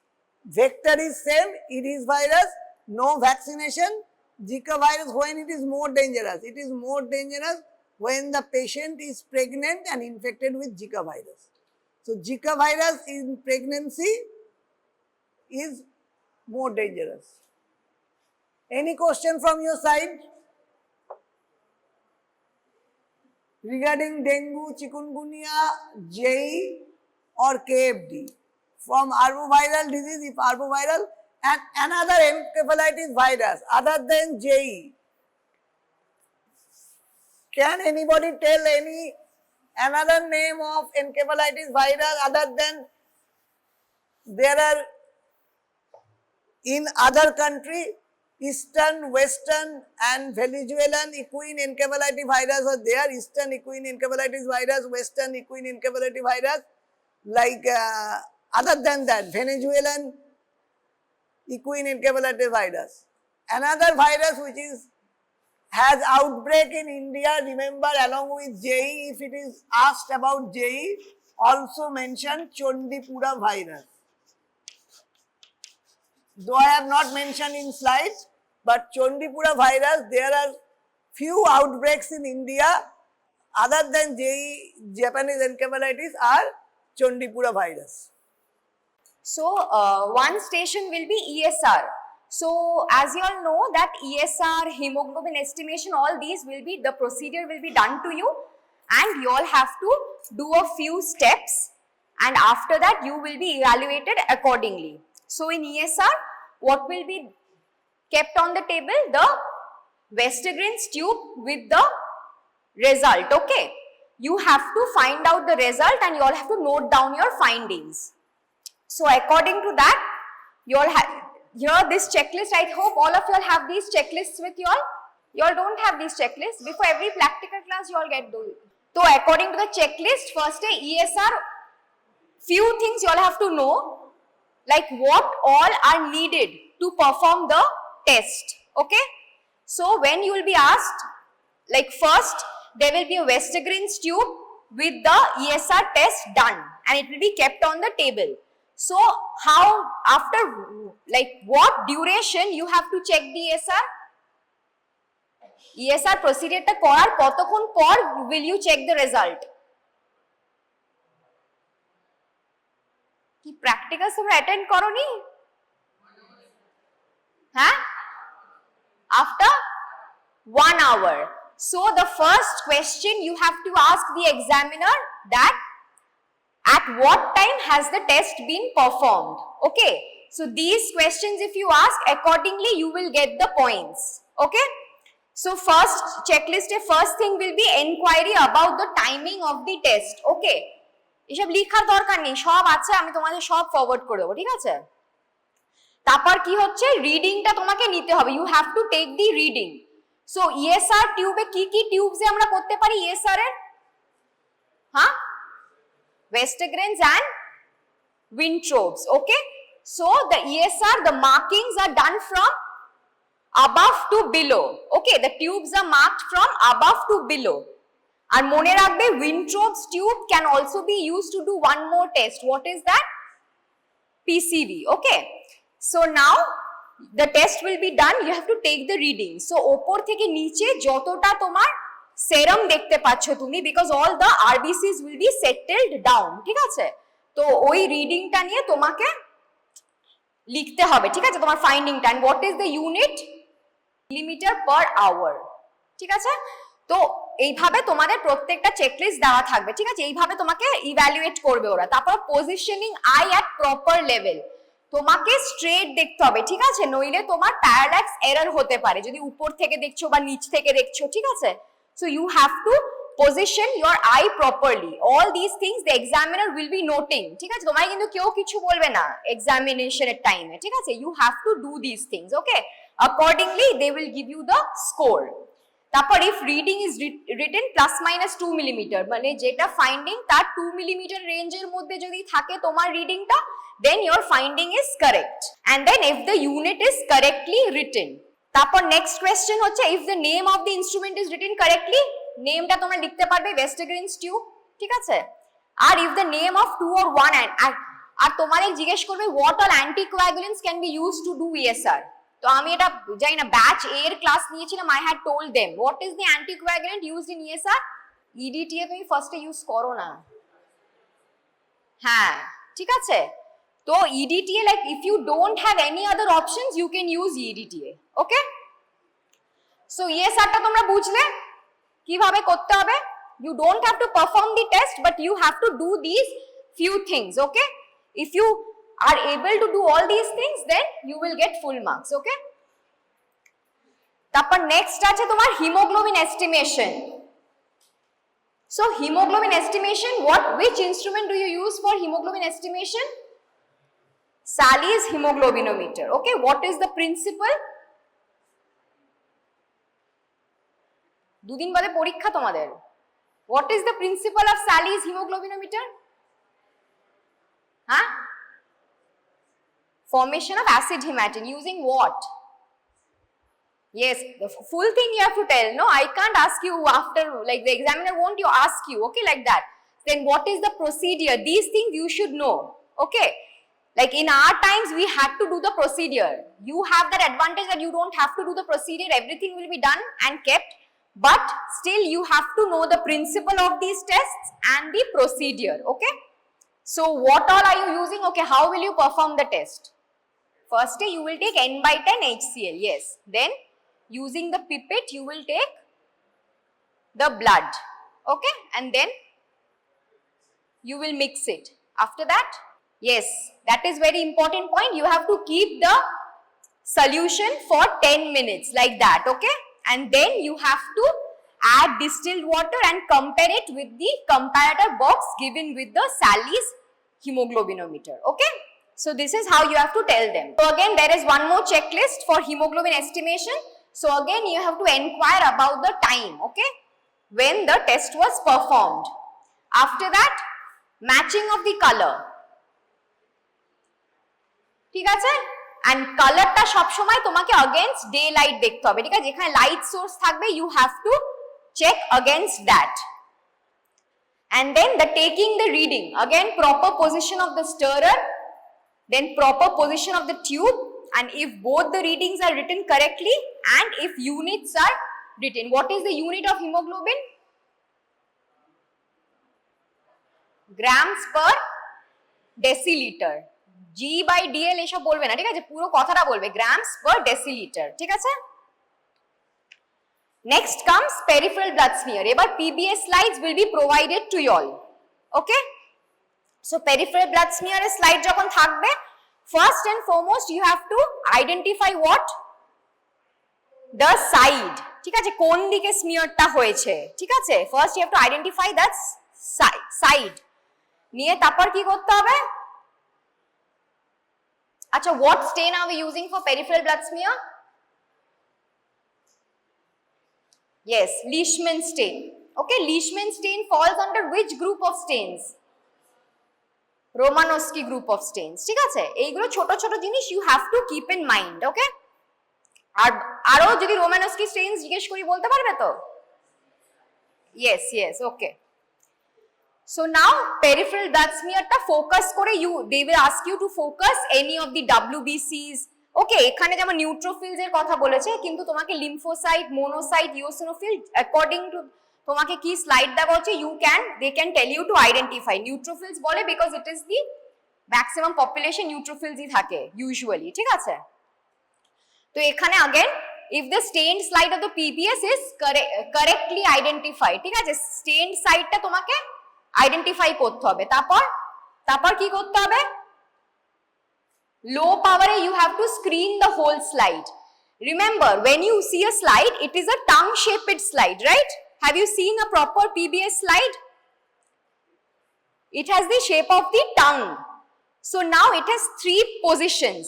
A: vector is same, it is virus, no vaccination. Zika virus, when it is more dangerous? It is more dangerous when the patient is pregnant and infected with Zika virus. So Zika virus in pregnancy is more dangerous. Any question from your side regarding dengue, chikungunya, JE or KFD? From arboviral disease, if arboviral, and another encephalitis virus other than JE. Can anybody tell any another name of encephalitis virus other than, there are in other country, Eastern, Western and Venezuelan equine encephalitis virus are there, Eastern equine encephalitis virus, Western equine encephalitis virus, like other than that, Venezuelan equine encephalitis virus. Another virus which has outbreak in India, remember along with JE, if it is asked about JE, also mention Chandipura virus. though I have not mentioned in slides, but Chandipura virus, there are few outbreaks in India other than JE, Japanese encephalitis, are Chandipura virus.
B: So one station will be ESR. So as you all know that ESR, hemoglobin estimation, all these will be, the procedure will be done to you and you all have to do a few steps and after that you will be evaluated accordingly. So in ESR, what will be kept on the table? The Westergren's tube with the result, okay? You have to find out the result and you all have to note down your findings. So according to that, you all have here this checklist. I hope all of you all have these checklists with you all. You all don't have these checklists. Before every practical class, you all get those. So according to the checklist, first day ESR, few things you all have to know, like what all are needed to perform the test, okay? So when you will be asked, like first, there will be a Westergren's tube with the ESR test done and it will be kept on the table. So how, after like what duration you have to check the ESR? ESR procedure ta korar kotokhon por will you check the result? Ki practicals tomra attend koroni? Huh? After 1 hour. So the first question you have to ask the examiner that at what time has the test been performed? Okay. So these questions if you ask, accordingly you will get the points. Okay. So first checklist, first thing will be inquiry about the timing of the test. Okay. এসব লেখার দরকার নেই, সব আছে, আমি তোমাদের সব forward করে দেবো, ঠিক আছে? তারপর কি হচ্ছে, রিডিংটা তোমাকে নিতে হবে, you have to take the reading. So ESR টিউবে কি কি টিউবসে আমরা করতে পারি ইএসআর এর? হ্যাঁ, Westergren's and Wintrobes, okay? So the ESR, the markings are done from above to below, okay? The tubes are marked from above to below. And mone rakhbe, Wintrobes tube can also be used to do one more test. What is that? PCV, okay? So now the test will be done, you have to take the reading. So opor theke niche jotota tomar সেরাম দেখতে পাচ্ছ তুমি, because all the RBCs will be settled down, ঠিক আছে? তো ওই রিডিংটা নিয়ে তোমাকে লিখতে হবে, ঠিক আছে, তোমার ফাইন্ডিংটা। And what is the unit? Millimetre per hour, ঠিক আছে? তো এইভাবে তোমাদের প্রত্যেকটা চেকলিস্ট দেওয়া থাকবে, ঠিক আছে? এইভাবে তোমাকে ইভ্যালুয়েট করবে ওরা। তারপর positioning I at proper level, তোমাকে স্ট্রেট দেখতে হবে, ঠিক আছে? নইলে তোমার প্যারালাক্স এরর হতে পারে যদি উপর থেকে দেখছো বা নিচ থেকে দেখছো, ঠিক আছে? So you have to position your eye properly. All these things the examiner will be noting, ঠিক আছে? তোমায় কিন্তু কেউ কিছু বলবে না examination এর টাইমে, ঠিক আছে? You have to do these things, okay? Accordingly they will give you the score. তারপর if reading is written plus minus 2 millimeter, মানে যেটা ফাইন্ডিং তার 2 millimeter রেঞ্জের মধ্যে যদি থাকে তোমার রিডিংটা, then your finding is correct. And then if the unit is correctly written, তারপর নেক্সট কোয়েশ্চেন হচ্ছে if the name of the instrument is written correctly, নেমটা তোমরা লিখতে পারবে Westergren's টিউব, ঠিক আছে? আর if the name of 2 or 1 আর তোমাদের জিজ্ঞেস করবে what all anticoagulants can be used to do ESR। তো আমি এটা জানি না, ব্যাচ এ এর ক্লাস নিয়েছিলাম, I had told them what is the anticoagulant used in ESR। EDTA তুমি ফার্স্টে ইউজ করো না, হ্যাঁ, ঠিক আছে? তো EDTA, like if you don't have any other options you can use EDTA, okay? So ESR টা তোমরা বুঝলে কিভাবে করতে হবে। You don't have to perform the test but you have to do these few things, okay? If you are able to do all these things then you will get full marks, okay? তারপর next আছে তোমার haemoglobin estimation. So hemoglobin estimation, which instrument do you use for hemoglobin estimation? Sally's hemoglobinometer, okay? What is the principle? দুদিন বাদে পরীক্ষা তোমাদের। What is the principle of Sally's hemoglobinometer? Huh? Formation of acid hematin using what? Yes, the full thing you have to tell. No, I can't ask you after, like the examiner won't you ask you, okay, like that. Then what is the procedure? These things you should know, okay? Like in our times, we had to do the procedure. You have that advantage that you don't have to do the procedure. Everything will be done and kept. But still, you have to know the principle of these tests and the procedure. Okay. So what all are you using? Okay. How will you perform the test? Firstly, you will take N by 10 HCl. Yes. Then using the pipette, you will take the blood. Okay. And then you will mix it. After that, yes, that is very important point. You have to keep the solution for 10 minutes like that, okay? And then you have to add distilled water and compare it with the comparator box given with the Sally's hemoglobinometer, okay? So this is how you have to tell them. So again, there is one more checklist for hemoglobin estimation. So again, you have to inquire about the time, okay? When the test was performed. After that, matching of the color. ঠিক আছে and কালারটা সব সময় তোমাকে against daylight দেখতে হবে ঠিক আছে যেখানে লাইট সোর্স থাকবে you have to check against that and then the taking the reading again proper position of the stirrer then proper position of the tube and if both the readings are written correctly and if units are written. What is the unit of hemoglobin? Grams per deciliter. G by DL এসব বলবে না ঠিক আছে পুরো কথাটা বলবে grams per deciliter ঠিক আছে next comes peripheral blood smear এবার PBS slides will be provided to you all okay so peripheral blood smear এর slide যখন থাকবে first and foremost you have to identify what the side ঠিক আছে কোন দিকে স্মিয়ারটা হয়েছে ঠিক আছে first you have to identify that side নিয়ে তারপর কি করতে হবে Acha, what stain are we using for peripheral blood smear? Yes, Leishman stain. Okay, Leishman stain falls under which group of stains? Romanowski group of stains. ঠিক আছে এইগুলো ছোট ছোট জিনিস you have to keep in mind, okay? আর আরো যদি Romanowski stains জিজ্ঞেস করি বলতে পারবে তো? Yes, okay. So now peripheral blood smear ta focus kore they will ask you to focus any of the WBCs okay এখানে যেমন neutrophils এর কথা বলেছে কিন্তু তোমাকে lymphocyte monocyte eosinophil according to তোমাকে কি স্লাইড দেওয়া হচ্ছে they can tell you to identify neutrophils বলে because it is the maximum population neutrophils ই থাকে usually ঠিক আছে তো এখানে again if the stained slide of the PBS is correctly identified ঠিক আছে stained site টা তোমাকে আইডেন্টিফাই করতে হবে তারপর কি করতে হবে লো পাওয়ারে you have to screen the whole slide remember when you see a slide it is a tongue shaped slide right have you seen a proper PBS slide it has the shape of the tongue so now it has 3 positions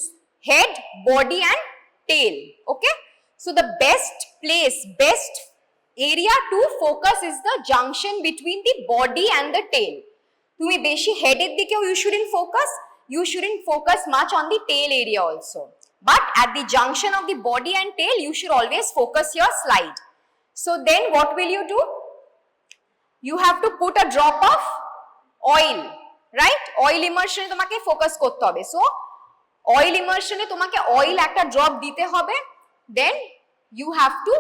B: head body and tail okay so the best area to focus is the junction between the body and the tail. তুমি বেশি হেডের দিকেও you shouldn't focus much on the tail area also. But at the junction of the body and tail, you should always focus your slide. So then what will you do? You have to put a drop of oil, right? Oil immersion এ তোমাকে focus করতে হবে. So oil immersion এ তোমাকে oil একটা drop দিতে হবে. Then you have to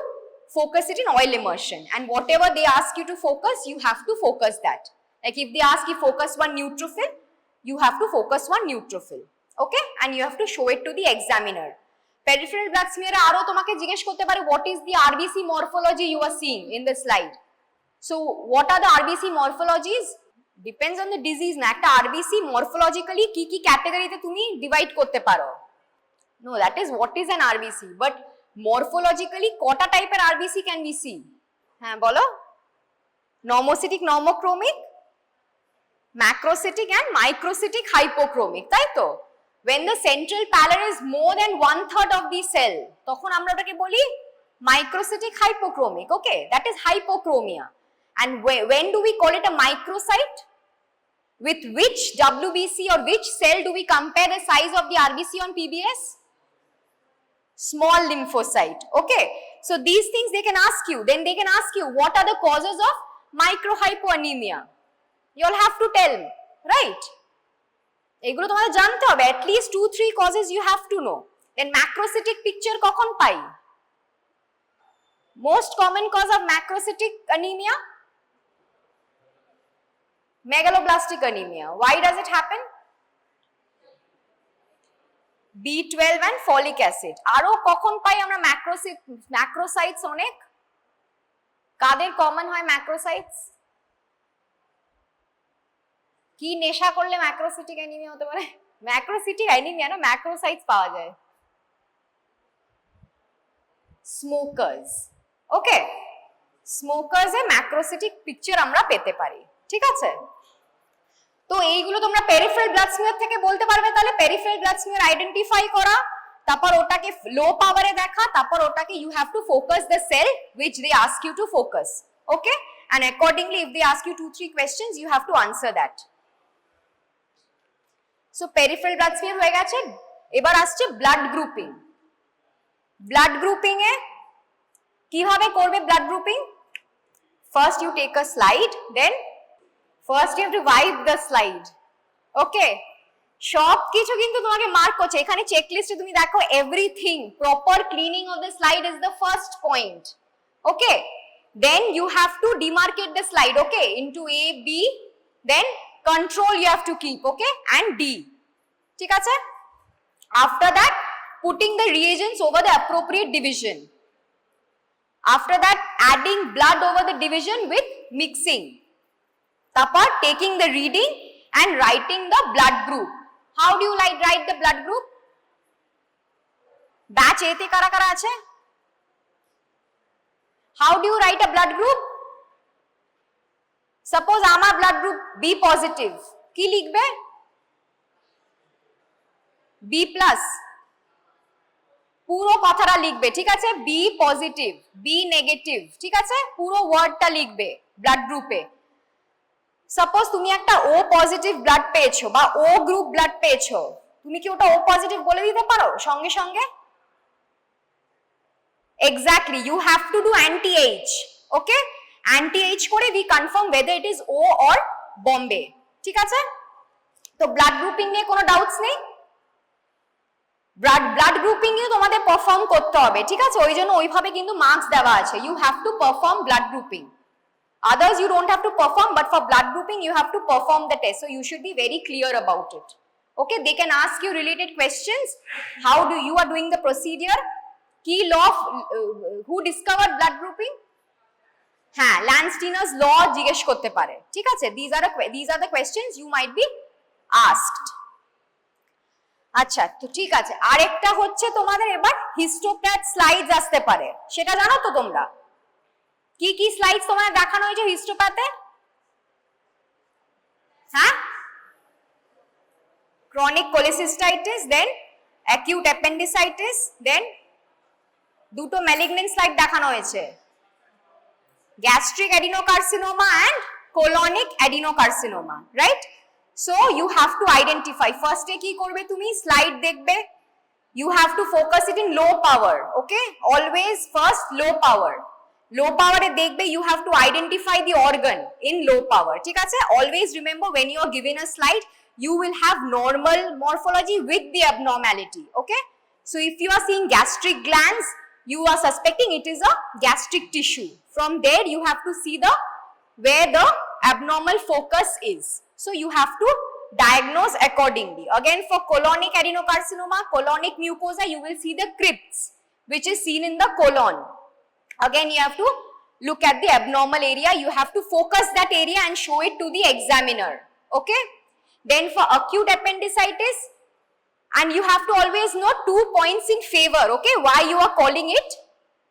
B: focus it in oil immersion and whatever they ask you to focus you have to focus that like if they ask you focus one neutrophil you have to focus one neutrophil okay and you have to show it to the examiner peripheral blood smear e aro tomake jigesh korte pare what is the RBC morphology you are seeing in the slide so what are the RBC morphologies depends on the disease na ekta RBC morphologically ki category te tumi divide korte paro no that is what is an RBC but morphologically কটা টাইপের RBC can we see হ্যাঁ বলো normocytic normochromic macrocytic and microcytic hypochromic তাই তো when the central pallor is more than 1/3 of the cell তখন আমরা ওটাকে বলি microcytic hypochromic okay that is hypochromia and when do we call it a microcyte with which WBC or which cell do we compare the size of the RBC on PBS small lymphocyte okay so these things they can ask you then they can ask you what are the causes of microhypoanemia you all have to tell right এগুলো তোমাদের জানতে হবে, at least 2-3 causes you have to know. Then macrocytic picture কখন পাই? Most common cause of macrocytic anemia, megaloblastic anemia. Why does it happen? B12 and folic acid. আরো কখন পাই আমরা macrocytes? অনেক কাদের common হয় ম্যাক্রোসাইটস? কি নেশা করলে ম্যাক্রোসিটিক অ্যানিমিয়া হতে পারে? ম্যাক্রোসিটিক অ্যানিমিয়া না, ম্যাক্রোসাইটস পাওয়া যায় স্মোকার্স। ওকে, স্মোকার্স এ ম্যাক্রোসিটিক পিকচার আমরা পেতে পারি, ঠিক আছে? তো এইগুলো তোমরা পেরিফেরাল ব্লাড স্মিয়ার থেকে বলতে পারবে। তাহলে পেরিফেরাল ব্লাড স্মিয়ার আইডেন্টিফাই করা, তারপর ওটাকে লো পাওয়ারে দেখা, তারপর ওটাকে you have to focus the cell which they ask you to focus. Okay, and accordingly if they ask you 2-3 questions you have to answer that. So peripheral blood smear হয়ে গেছে। এবার আসছে ব্লাড গ্রুপিং। ব্লাড গ্রুপিং এ কিভাবে করবে blood grouping? First you take a slide, then first you have to wipe the slide. Okay, সব কিছু কিন্তু তোমাকে মার্ক করছে এখানে। চেকলিস্টে তুমি দেখো everything, proper cleaning of the slide is the first point. Okay, then you have to demarcate the slide, okay, into A, B, then control you have to keep, okay, and D. ঠিক আছে? After that, putting the reagents over the appropriate division. After that, adding blood over the division with mixing. তারপর taking the reading and writing the blood group. How do you write the blood group? Batch A তে কারা কারা আছে? How do you write a blood group? Suppose আমার blood group B positive, কি লিখবে? B plus, পুরো কথাটা লিখবে, ঠিক আছে? B পজিটিভ, B নেগেটিভ, ঠিক আছে? পুরো ওয়ার্ডটা লিখবে ব্লাড গ্রুপে। সাপোজ তুমি একটা O পজিটিভ ব্লাড পেয়েছো বা O গ্রুপ ব্লাড পেয়েছো, তুমি কি ওটা O পজিটিভ বলে দিতে পারো সঙ্গে সঙ্গে? Exactly, you have to do anti-H. Okay, anti-H করে we confirm whether it is O or Bombay, ঠিক আছে? তো ব্লাড গ্রুপিং নিয়ে কোনো ডাউটস নেই। ব্লাড গ্রুপিং কিন্তু তোমাদের পারফর্ম করতে হবে, ঠিক আছে? ওই জন্য ওইভাবে কিন্তু মার্কস দেওয়া আছে। You have to perform blood grouping, others you don't have to perform, but for blood grouping you have to perform the test, so you should be very clear about it. Okay, they can ask you related questions. How do you are doing the procedure? Key law of who discovered blood grouping? হ্যাঁ, ল্যান্ডস্টিনারস ল জিজ্ঞেস করতে পারে, ঠিক আছে? these are the questions you might be asked. আচ্ছা, তো ঠিক আছে। আরেকটা হচ্ছে তোমাদের এবার হিস্টোপ্যাথ স্লাইডস আসতে পারে, সেটা জানো তো তোমরা? কি কি স্লাইডস তোমাদের দেখানো হয়েছে হিস্টোপ্যাথে? হ্যাঁ, chronic cholecystitis, then acute appendicitis, then দুটো ম্যালিগন্যান্ট স্লাইড দেখানো হয়েছে, gastric adenocarcinoma and colonic adenocarcinoma, right? So you have to identify. ফার্স্টে কি করবে তুমি? স্লাইড দেখবে, you have to focus it in low power. Okay, always first low power. Low পাওয়ারে দেখবে you have to identify the organ in low power, ঠিক আছে? Always remember when you are given a slide you will have normal morphology with the abnormality. Okay, so if you are seeing gastric glands, you are suspecting it is a gastric tissue. From there you have to see the where the abnormal focus is, so you have to diagnose accordingly. Again, for colonic adenocarcinoma, colonic mucosa, you will see the crypts which is seen in the colon. Again, you have to look at the abnormal area, you have to focus that area and show it to the examiner. Okay, then for acute appendicitis, and you have to always know 2 points in favor. Okay, why you are calling it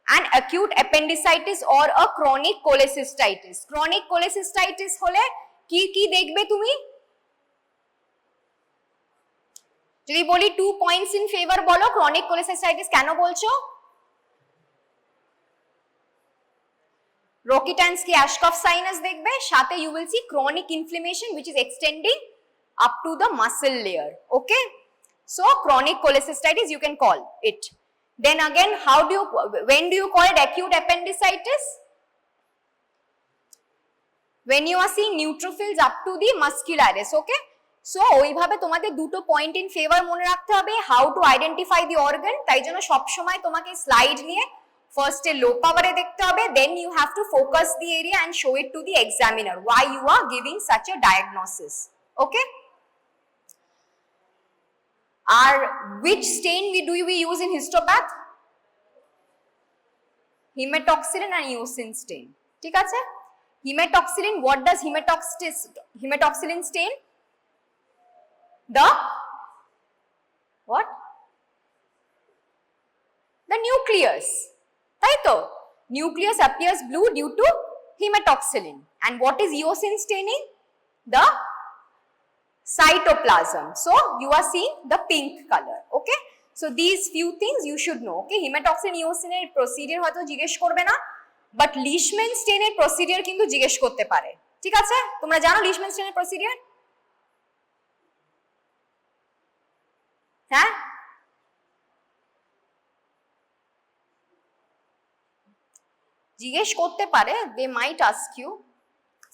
B: an acute appendicitis or a chronic cholecystitis. Chronic cholecystitis হলে কি কি দেখবে তুমি? যদি বলি 2 points in favor বলো, chronic cholecystitis কেন বলছো? Rokitansky Ashkoff sinus দেখবে, সাথে you will see chronic inflammation which is extending up to the muscle layer. Okay, so chronic cholecystitis you can call it. Then again, when do you call it acute appendicitis? When you are seeing neutrophils up to the muscularis. Okay, so ওইভাবে তোমাদের দুটো point in favour মনে রাখতে হবে, how to identify the organ. তাই জন্য সবসময় তোমাকে স্লাইড নিয়ে ফার্স্টে লো পাওয়ারে দেখতে হবে, then you have to focus the area and show it to the examiner why you are giving such a diagnosis. Okay, আর which stain do we use in histopath? Hematoxylin and eosin stain. ঠিক আছে, hematoxylin, what does hematoxylin stain? The what? The nucleus. তাই তো, nucleus appears blue due to hematoxylin. And what is eosin staining? The cytoplasm. So you are seeing the pink color. Okay, so these few things you should know. Okay, hematoxylin eosin এর procedure হয়তো জিজ্ঞেস করবে না, but লিশম্যান স্টেন এর procedure কিন্তু জিজ্ঞেস করতে পারে। ঠিক আছে, তোমরা জানো লিশম্যান স্টেন এর প্রসিডিউর? হ্যাঁ, জিজ্ঞেস করতে পারে, they might ask you.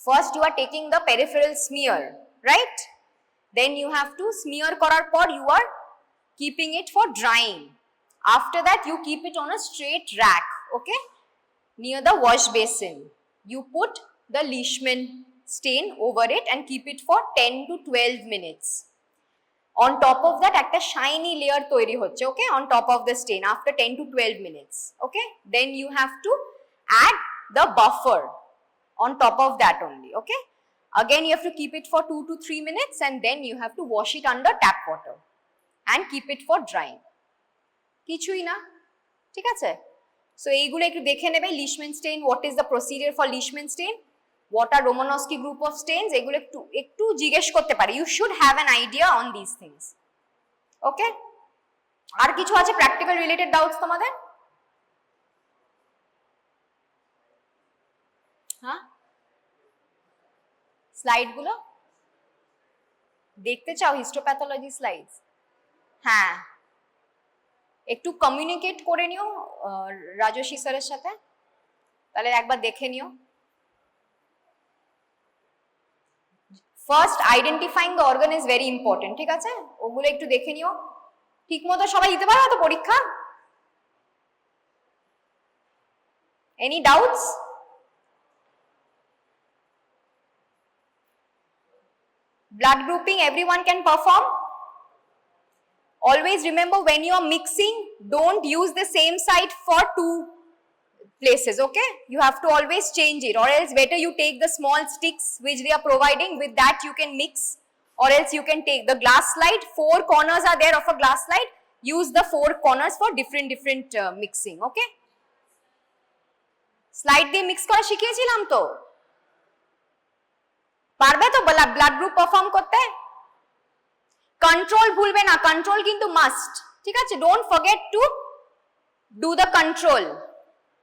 B: First you are taking the peripheral smear, right? Then you have to smear করার পর you are keeping it for drying. After that you keep it on a straight rack, okay, near the wash basin. You put the Leishman stain over it and keep it for 10 to 12 minutes. On top of that একটা shiny layer তৈরি হচ্ছে, okay, on top of the stain after 10 to 12 minutes. Okay, then you have to add the buffer on top of that only. Okay, again you have to keep it for 2 to 3 minutes and then you have to wash it under tap water and keep it for drying. কিছুই না, ঠিক আছে। So এইগুলো একটু দেখে নেবে, Leishman stain, what is the procedure for Leishman stain, what are Romanowsky group of stains, এগুলো একটু জিজ্ঞেস করতে পারে। You should have an idea on this things. Okay, আর কিছু আছে প্র্যাকটিক্যাল রিলেটেড ডাউটস তোমাদের? হ্যাঁ, স্লাইডগুলো দেখতে চাও, হিস্টোপ্যাথোলজি স্লাইডস? হ্যাঁ, একটু কমিউনিকেট করে নিও রাজস্বী স্যারের সাথে, তাহলে একবার দেখে নিও। First identifying the organ is very important, ঠিক আছে, ওগুলো একটু দেখে নিও। ঠিক মতো সবাই দিতে পারো তো পরীক্ষা? Any doubts? Blood grouping everyone can perform. Always remember, when you are mixing, don't use the same site for two places, okay? You have to always change it, or else better you take the small sticks which they are providing, with that you can mix, or else you can take the glass slide, 4 corners are there of a glass slide, use the 4 corners for different mixing, okay? Slide দিয়ে mix করা শিখিয়েছিলাম তো, পারবে তো blood group perform করতে? Control ভুলবে না, control কিন্তু must, ঠিক আছে, don't forget to do the control.